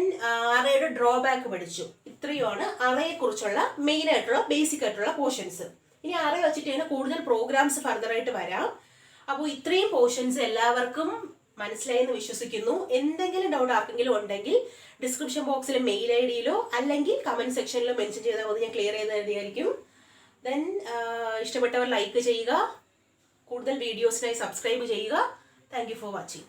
അറേയുടെ ഡ്രോബാക്ക് പഠിച്ചു. ഇത്രയുമാണ് അറയെ കുറിച്ചുള്ള മെയിൻ ആയിട്ടുള്ള ബേസിക് ആയിട്ടുള്ള പോർഷൻസ്. ഇനി അറേ വെച്ചിട്ട് തന്നെ കൂടുതൽ പ്രോഗ്രാംസ് ഫർദർ ആയിട്ട് വരാം. അപ്പോൾ ഇത്രയും പോർഷൻസ് എല്ലാവർക്കും മനസ്സിലായെന്ന് വിശ്വസിക്കുന്നു. എന്തെങ്കിലും ഡൗട്ട് ആർക്കെങ്കിലും ഉണ്ടെങ്കിൽ ഡിസ്ക്രിപ്ഷൻ ബോക്സിലെ മെയിൽ ID-യിലോ അല്ലെങ്കിൽ കമന്റ് സെക്ഷനിലോ മെൻഷൻ ചെയ്താൽ മതി, ഞാൻ ക്ലിയർ ചെയ്ത് തരുന്നതായിരിക്കും. ദെൻ ഇഷ്ടപ്പെട്ടവർ ലൈക്ക് ചെയ്യുക, കൂടുതൽ വീഡിയോസിനായി സബ്സ്ക്രൈബ് ചെയ്യുക. Thank you for watching.